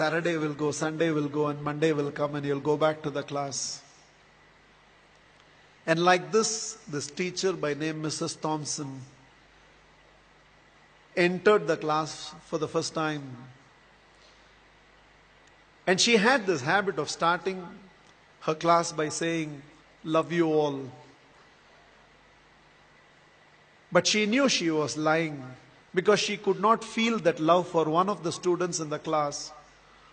Saturday will go, Sunday will go, and Monday will come, and you'll go back to the class. And like this teacher by name Mrs. Thompson entered the class for the first time. And she had this habit of starting her class by saying, "Love you all." But she knew she was lying because she could not feel that love for one of the students in the class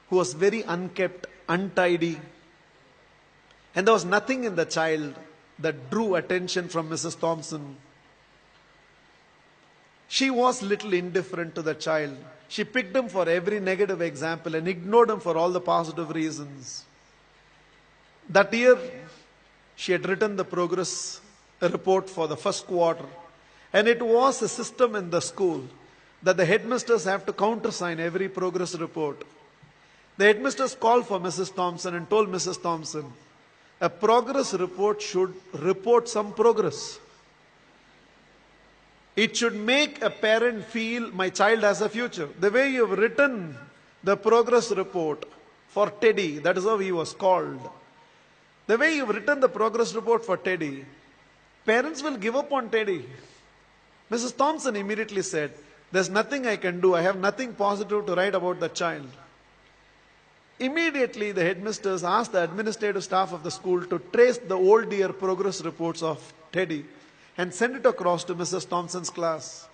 who was very unkept, untidy. And there was nothing in the child that drew attention from Mrs. Thompson. She was little indifferent to the child. She picked him for every negative example and ignored him for all the positive reasons. That year, she had written the progress report for the first quarter. And it was a system in the school that the headmasters have to countersign every progress report. The headmasters called for Mrs. Thompson and told Mrs. Thompson, a progress report should report some progress. It should make a parent feel my child has a future. The way you've written the progress report for Teddy, that is how he was called. The way you've written the progress report for Teddy, parents will give up on Teddy. Mrs. Thompson immediately said, there's nothing I can do. I have nothing positive to write about the child. Immediately, the headmasters asked the administrative staff of the school to trace the old year progress reports of Teddy and send it across to Mrs. Thompson's class.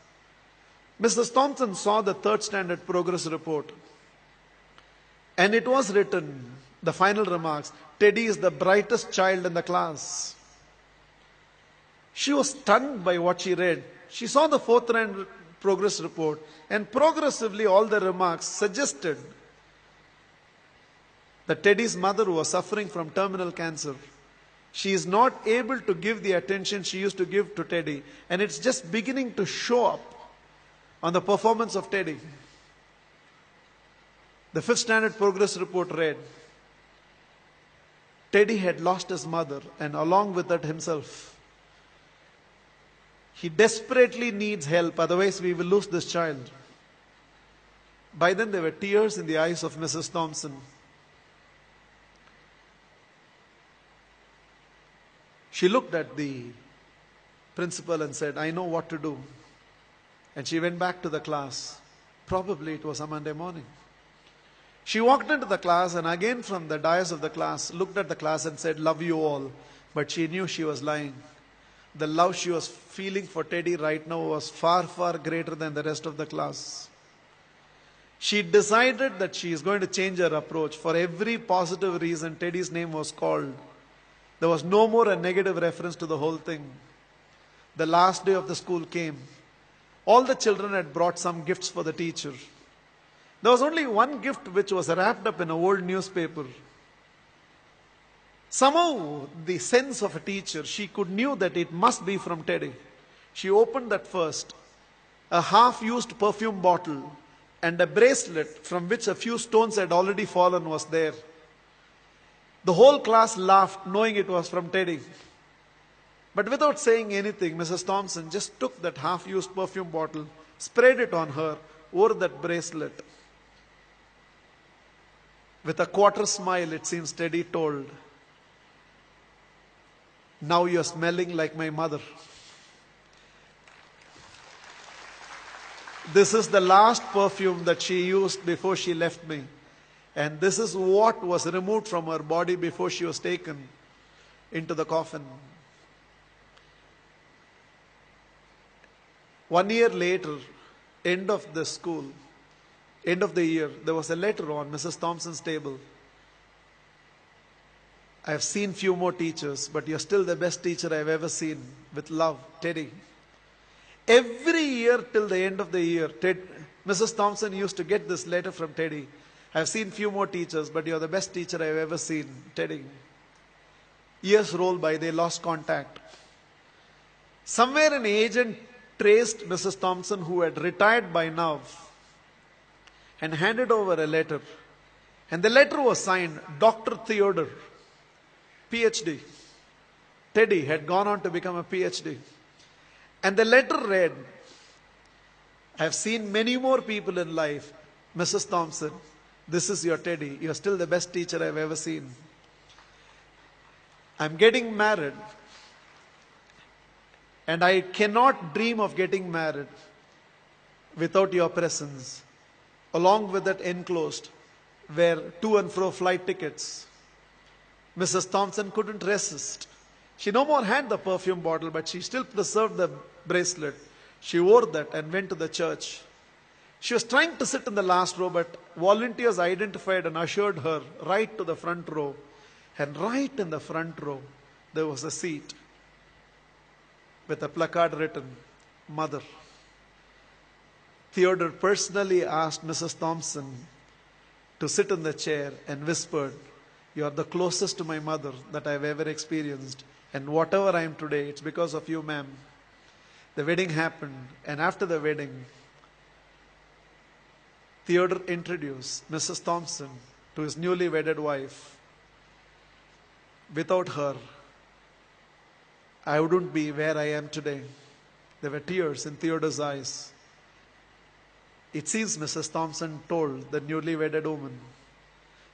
Mrs. Thompson saw the third standard progress report. And it was written, the final remarks, Teddy is the brightest child in the class. She was stunned by what she read. She saw the fourth standard progress report, and progressively all the remarks suggested that Teddy's mother was suffering from terminal cancer. She is not able to give the attention she used to give to Teddy, and it's just beginning to show up on the performance of Teddy. The fifth standard progress report read, Teddy had lost his mother and along with that himself. He desperately needs help, otherwise we will lose this child. By then there were tears in the eyes of Mrs. Thompson. She looked at the principal and said, I know what to do. And she went back to the class. Probably it was a Monday morning. She walked into the class and again from the dais of the class, looked at the class and said, love you all. But she knew she was lying. The love she was feeling for Teddy right now was far, far greater than the rest of the class. She decided that she is going to change her approach. For every positive reason, Teddy's name was called. There was no more a negative reference to the whole thing. The last day of the school came. All the children had brought some gifts for the teacher. There was only one gift which was wrapped up in an old newspaper. Somehow, the sense of a teacher, she knew that it must be from Teddy. She opened that first. A half-used perfume bottle and a bracelet from which a few stones had already fallen was there. The whole class laughed, knowing it was from Teddy. But without saying anything, Mrs. Thompson just took that half-used perfume bottle, sprayed it on her, wore that bracelet. With a quarter smile, it seems Teddy told, now you're smelling like my mother. This is the last perfume that she used before she left me. And this is what was removed from her body before she was taken into the coffin. 1 year later, end of the school, end of the year, there was a letter on Mrs. Thompson's table. I have seen few more teachers, but you're still the best teacher I've ever seen. With love, Teddy. Every year till the end of the year, Mrs. Thompson used to get this letter from Teddy. I've seen few more teachers, but you're the best teacher I've ever seen, Teddy. Years rolled by, they lost contact. Somewhere an agent traced Mrs. Thompson, who had retired by now, and handed over a letter. And the letter was signed, Dr. Theodore, PhD. Teddy had gone on to become a PhD. And the letter read, I have seen many more people in life, Mrs. Thompson, This is your Teddy. You're still the best teacher I've ever seen. I'm getting married, and I cannot dream of getting married without your presence. Along with that enclosed were to and fro flight tickets. Mrs. Thompson couldn't resist. She no more had the perfume bottle, but she still preserved the bracelet. She wore that and went to the church. She was trying to sit in the last row, but volunteers identified and ushered her right to the front row. And right in the front row, there was a seat with a placard written, Mother. Theodore personally asked Mrs. Thompson to sit in the chair and whispered, "You are the closest to my mother that I've ever experienced. And whatever I am today, it's because of you, ma'am." The wedding happened, and after the wedding, Theodore introduced Mrs. Thompson to his newly wedded wife. Without her, I wouldn't be where I am today. There were tears in Theodore's eyes. It seems Mrs. Thompson told the newly wedded woman,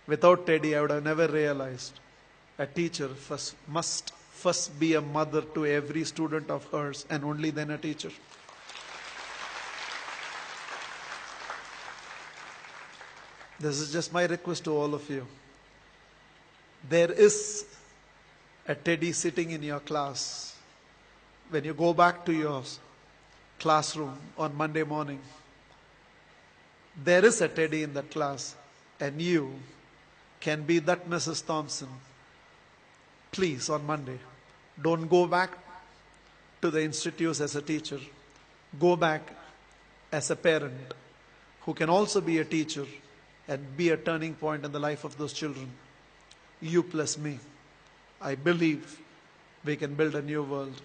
"Without Teddy, I would have never realized a teacher must first be a mother to every student of hers, and only then a teacher." This is just my request to all of you. There is a Teddy sitting in your class. When you go back to your classroom on Monday morning, there is a Teddy in that class, and you can be that Mrs. Thompson. Please, on Monday, don't go back to the institutes as a teacher. Go back as a parent who can also be a teacher and be a turning point in the life of those children. You plus me. I believe we can build a new world.